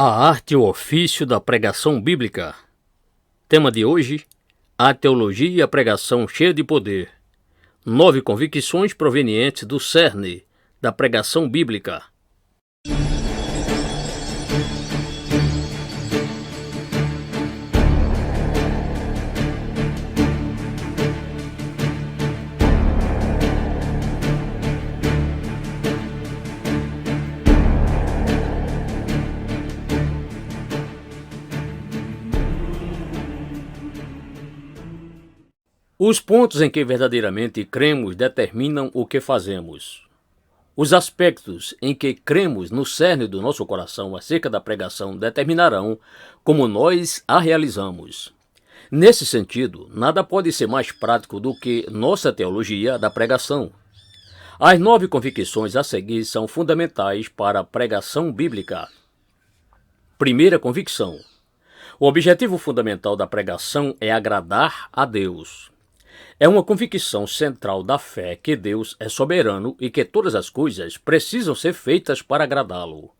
A arte e o ofício da pregação bíblica. Tema de hoje: a teologia e a pregação cheia de poder. 9 convicções provenientes do cerne da pregação bíblica. Os pontos em que verdadeiramente cremos determinam o que fazemos. Os aspectos em que cremos no cerne do nosso coração acerca da pregação determinarão como nós a realizamos. Nesse sentido, nada pode ser mais prático do que nossa teologia da pregação. As 9 convicções a seguir são fundamentais para a pregação bíblica. Primeira convicção: o objetivo fundamental da pregação é agradar a Deus. É uma convicção central da fé que Deus é soberano e que todas as coisas precisam ser feitas para agradá-lo.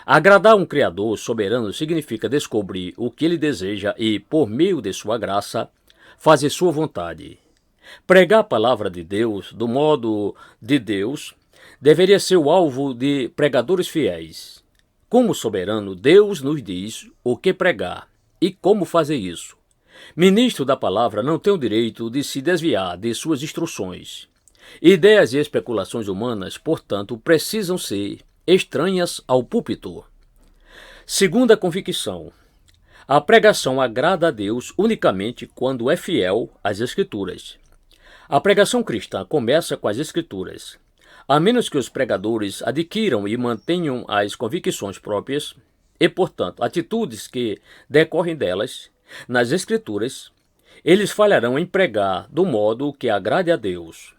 Agradar um Criador soberano significa descobrir o que ele deseja e, por meio de sua graça, fazer sua vontade. Pregar a palavra de Deus do modo de Deus deveria ser o alvo de pregadores fiéis. Como soberano, Deus nos diz o que pregar e como fazer isso. Ministro da palavra não tem o direito de se desviar de suas instruções. Ideias e especulações humanas, portanto, precisam ser estranhas ao púlpito. Segunda convicção: a pregação agrada a Deus unicamente quando é fiel às Escrituras. A pregação cristã começa com as Escrituras. A menos que os pregadores adquiram e mantenham as convicções próprias, e, portanto, atitudes que decorrem delas, nas Escrituras, eles falharão em pregar do modo que agrade a Deus.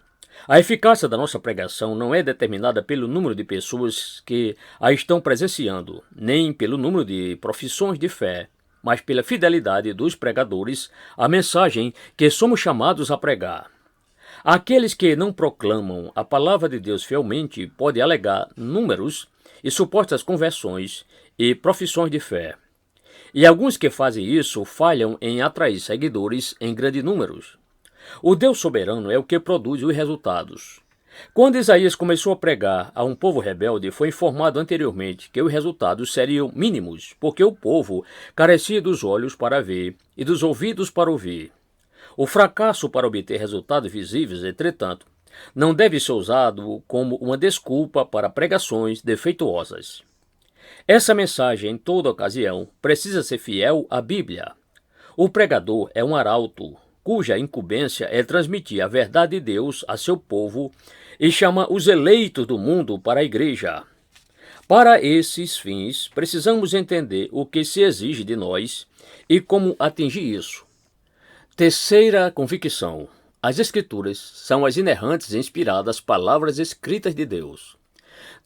A eficácia da nossa pregação não é determinada pelo número de pessoas que a estão presenciando, nem pelo número de profissões de fé, mas pela fidelidade dos pregadores à mensagem que somos chamados a pregar. Aqueles que não proclamam a palavra de Deus fielmente podem alegar números e supostas conversões e profissões de fé. E alguns que fazem isso falham em atrair seguidores em grandes números. O Deus soberano é o que produz os resultados. Quando Isaías começou a pregar a um povo rebelde, foi informado anteriormente que os resultados seriam mínimos, porque o povo carecia dos olhos para ver e dos ouvidos para ouvir. O fracasso para obter resultados visíveis, entretanto, não deve ser usado como uma desculpa para pregações defeituosas. Essa mensagem, em toda ocasião, precisa ser fiel à Bíblia. O pregador é um arauto, cuja incumbência é transmitir a verdade de Deus a seu povo e chama os eleitos do mundo para a igreja. Para esses fins, precisamos entender o que se exige de nós e como atingir isso. Terceira convicção: as Escrituras são as inerrantes e inspiradas palavras escritas de Deus.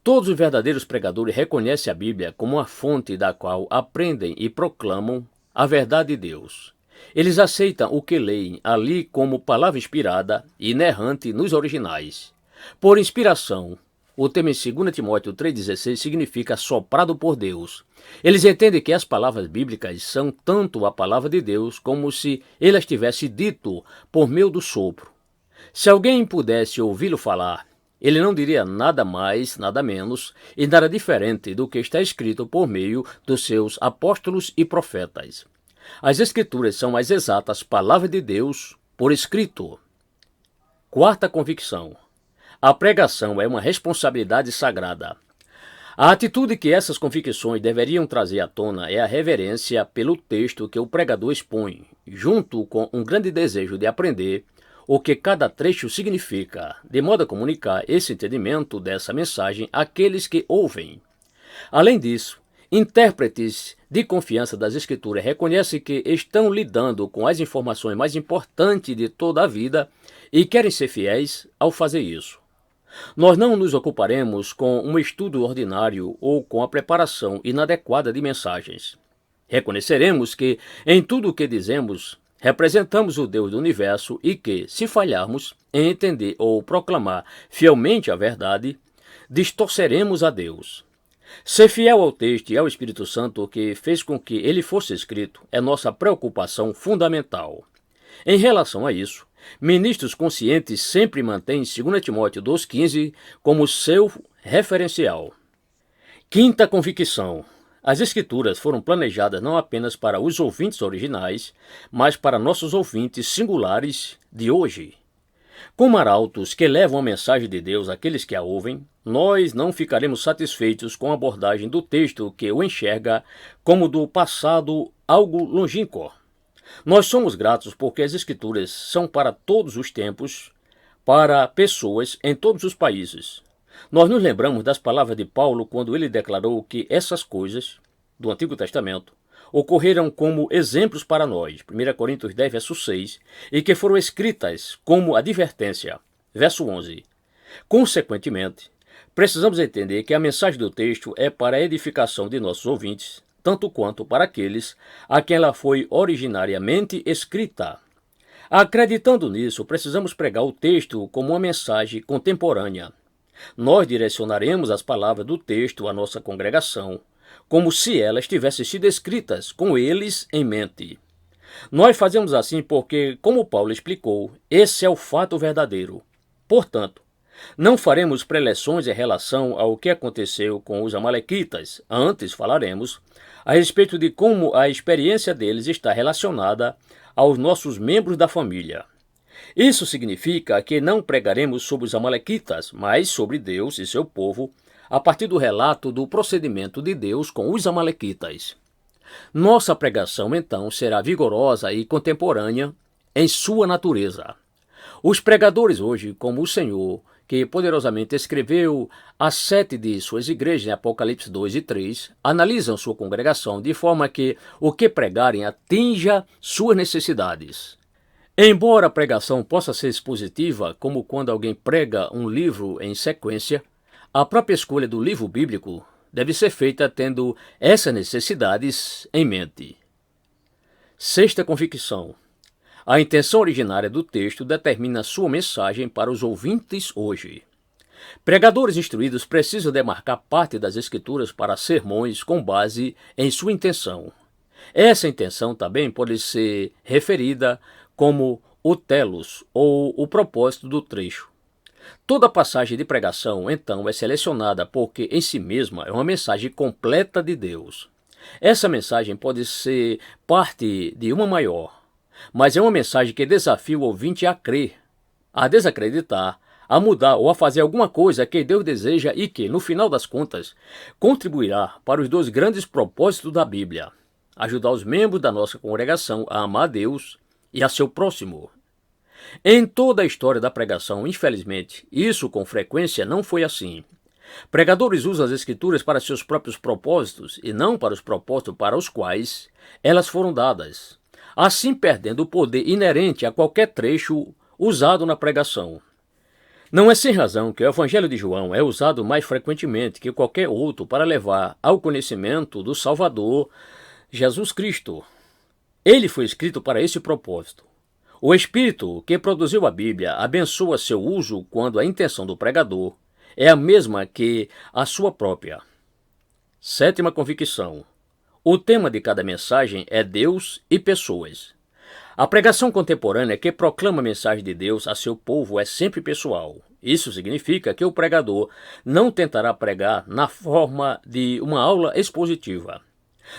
Todos os verdadeiros pregadores reconhecem a Bíblia como a fonte da qual aprendem e proclamam a verdade de Deus. Eles aceitam o que leem ali como palavra inspirada e inerrante nos originais. Por inspiração, o termo em 2 Timóteo 3,16 significa soprado por Deus. Eles entendem que as palavras bíblicas são tanto a palavra de Deus como se ele as tivesse dito por meio do sopro. Se alguém pudesse ouvi-lo falar, ele não diria nada mais, nada menos e nada diferente do que está escrito por meio dos seus apóstolos e profetas. As Escrituras são as exatas palavras de Deus por escrito. Quarta convicção: a pregação é uma responsabilidade sagrada. A atitude que essas convicções deveriam trazer à tona é a reverência pelo texto que o pregador expõe, junto com um grande desejo de aprender o que cada trecho significa, de modo a comunicar esse entendimento dessa mensagem àqueles que ouvem. Além disso, intérpretes de confiança das Escrituras reconhecem que estão lidando com as informações mais importantes de toda a vida e querem ser fiéis ao fazer isso. Nós não nos ocuparemos com um estudo ordinário ou com a preparação inadequada de mensagens. Reconheceremos que, em tudo o que dizemos, representamos o Deus do universo e que, se falharmos em entender ou proclamar fielmente a verdade, distorceremos a Deus. Ser fiel ao texto e ao Espírito Santo que fez com que ele fosse escrito é nossa preocupação fundamental. Em relação a isso, ministros conscientes sempre mantêm 2 Timóteo 2,15 como seu referencial. Quinta convicção. As Escrituras foram planejadas não apenas para os ouvintes originais, mas para nossos ouvintes singulares de hoje. Como arautos que levam a mensagem de Deus àqueles que a ouvem, nós não ficaremos satisfeitos com a abordagem do texto que o enxerga como do passado algo longínquo. Nós somos gratos porque as Escrituras são para todos os tempos, para pessoas em todos os países. Nós nos lembramos das palavras de Paulo quando ele declarou que essas coisas, do Antigo Testamento, ocorreram como exemplos para nós, 1 Coríntios 10, verso 6, e que foram escritas como advertência, verso 11. Consequentemente, precisamos entender que a mensagem do texto é para a edificação de nossos ouvintes, tanto quanto para aqueles a quem ela foi originariamente escrita. Acreditando nisso, precisamos pregar o texto como uma mensagem contemporânea. Nós direcionaremos as palavras do texto à nossa congregação, como se elas tivessem sido escritas com eles em mente. Nós fazemos assim porque, como Paulo explicou, esse é o fato verdadeiro. Portanto, não faremos preleções em relação ao que aconteceu com os amalequitas. Antes falaremos a respeito de como a experiência deles está relacionada aos nossos membros da família. Isso significa que não pregaremos sobre os amalequitas, mas sobre Deus e seu povo, a partir do relato do procedimento de Deus com os amalequitas. Nossa pregação, então, será vigorosa e contemporânea em sua natureza. Os pregadores hoje, como o Senhor, que poderosamente escreveu as 7 de suas igrejas em Apocalipse 2 e 3, analisam sua congregação de forma que o que pregarem atinja suas necessidades. Embora a pregação possa ser expositiva, como quando alguém prega um livro em sequência, a própria escolha do livro bíblico deve ser feita tendo essas necessidades em mente. Sexta convicção. A intenção originária do texto determina sua mensagem para os ouvintes hoje. Pregadores instruídos precisam demarcar parte das Escrituras para sermões com base em sua intenção. Essa intenção também pode ser referida como o telos ou o propósito do trecho. Toda passagem de pregação, então, é selecionada porque, em si mesma, é uma mensagem completa de Deus. Essa mensagem pode ser parte de uma maior, mas é uma mensagem que desafia o ouvinte a crer, a desacreditar, a mudar ou a fazer alguma coisa que Deus deseja e que, no final das contas, contribuirá para os 2 grandes propósitos da Bíblia: ajudar os membros da nossa congregação a amar a Deus e a seu próximo. Em toda a história da pregação, infelizmente, isso com frequência não foi assim. Pregadores usam as Escrituras para seus próprios propósitos e não para os propósitos para os quais elas foram dadas, assim perdendo o poder inerente a qualquer trecho usado na pregação. Não é sem razão que o Evangelho de João é usado mais frequentemente que qualquer outro para levar ao conhecimento do Salvador, Jesus Cristo. Ele foi escrito para esse propósito. O Espírito que produziu a Bíblia abençoa seu uso quando a intenção do pregador é a mesma que a sua própria. Sétima convicção. O tema de cada mensagem é Deus e pessoas. A pregação contemporânea que proclama a mensagem de Deus a seu povo é sempre pessoal. Isso significa que o pregador não tentará pregar na forma de uma aula expositiva.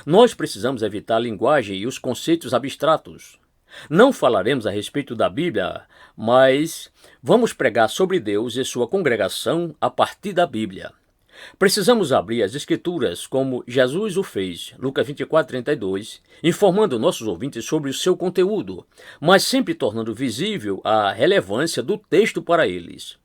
Nós precisamos evitar a linguagem e os conceitos abstratos. Não falaremos a respeito da Bíblia, mas vamos pregar sobre Deus e sua congregação a partir da Bíblia. Precisamos abrir as Escrituras como Jesus o fez, Lucas 24:32, informando nossos ouvintes sobre o seu conteúdo, mas sempre tornando visível a relevância do texto para eles.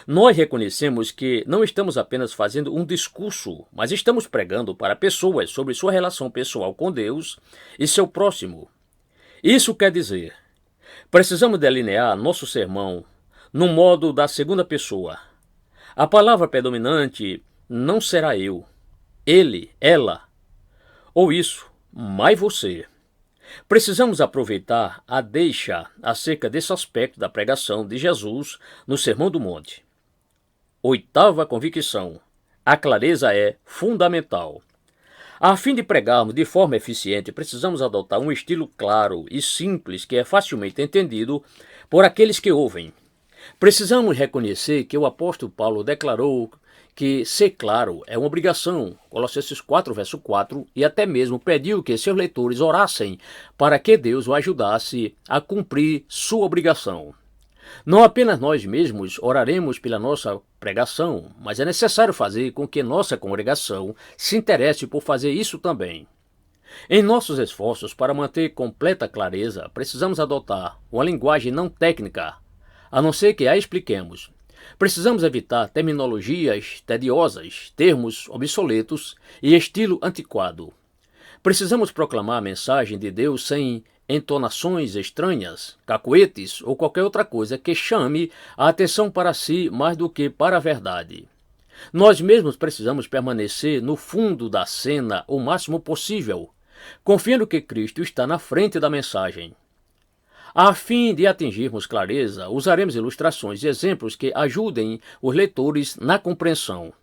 Nós reconhecemos que não estamos apenas fazendo um discurso, mas estamos pregando para pessoas sobre sua relação pessoal com Deus e seu próximo. Isso quer dizer, precisamos delinear nosso sermão no modo da segunda pessoa. A palavra predominante não será eu, ele, ela, ou isso, mais você. Precisamos aproveitar a deixa acerca desse aspecto da pregação de Jesus no Sermão do Monte. Oitava convicção. A clareza é fundamental. A fim de pregarmos de forma eficiente, precisamos adotar um estilo claro e simples que é facilmente entendido por aqueles que ouvem. Precisamos reconhecer que o apóstolo Paulo declarou que ser claro é uma obrigação, Colossenses 4, verso 4, e até mesmo pediu que seus leitores orassem para que Deus o ajudasse a cumprir sua obrigação. Não apenas nós mesmos oraremos pela nossa pregação, mas é necessário fazer com que nossa congregação se interesse por fazer isso também. Em nossos esforços para manter completa clareza, precisamos adotar uma linguagem não técnica, a não ser que a expliquemos. Precisamos evitar terminologias tediosas, termos obsoletos e estilo antiquado. Precisamos proclamar a mensagem de Deus sem entonações estranhas, cacoetes ou qualquer outra coisa que chame a atenção para si mais do que para a verdade. Nós mesmos precisamos permanecer no fundo da cena o máximo possível, confiando que Cristo está na frente da mensagem. A fim de atingirmos clareza, usaremos ilustrações e exemplos que ajudem os leitores na compreensão.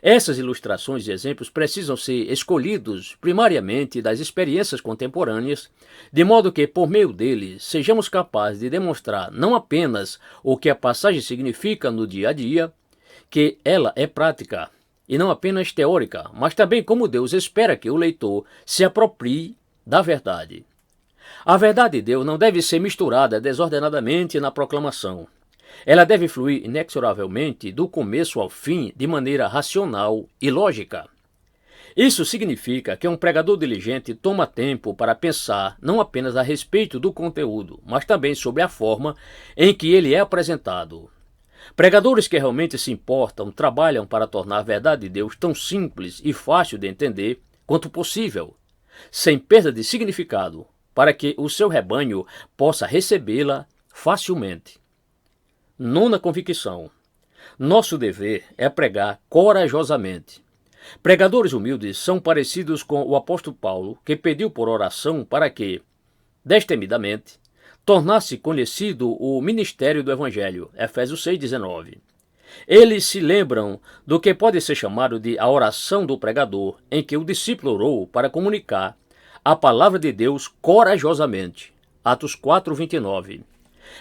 Essas ilustrações e exemplos precisam ser escolhidos primariamente das experiências contemporâneas, de modo que, por meio deles, sejamos capazes de demonstrar não apenas o que a passagem significa no dia a dia, que ela é prática, e não apenas teórica, mas também como Deus espera que o leitor se aproprie da verdade. A verdade de Deus não deve ser misturada desordenadamente na proclamação. Ela deve fluir inexoravelmente do começo ao fim de maneira racional e lógica. Isso significa que um pregador diligente toma tempo para pensar não apenas a respeito do conteúdo, mas também sobre a forma em que ele é apresentado. Pregadores que realmente se importam trabalham para tornar a verdade de Deus tão simples e fácil de entender quanto possível, sem perda de significado, para que o seu rebanho possa recebê-la facilmente. Nona convicção. Nosso dever é pregar corajosamente. Pregadores humildes são parecidos com o apóstolo Paulo, que pediu por oração para que, destemidamente, tornasse conhecido o ministério do Evangelho, Efésios 6,19. Eles se lembram do que pode ser chamado de a oração do pregador, em que o discípulo orou para comunicar a palavra de Deus corajosamente, Atos 4,29.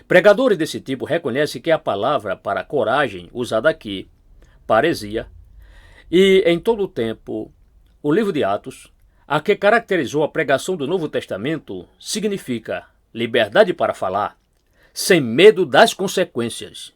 Pregadores desse tipo reconhecem que a palavra para coragem, usada aqui, paresia, e em todo o tempo, o livro de Atos, a que caracterizou a pregação do Novo Testamento, significa liberdade para falar, sem medo das consequências.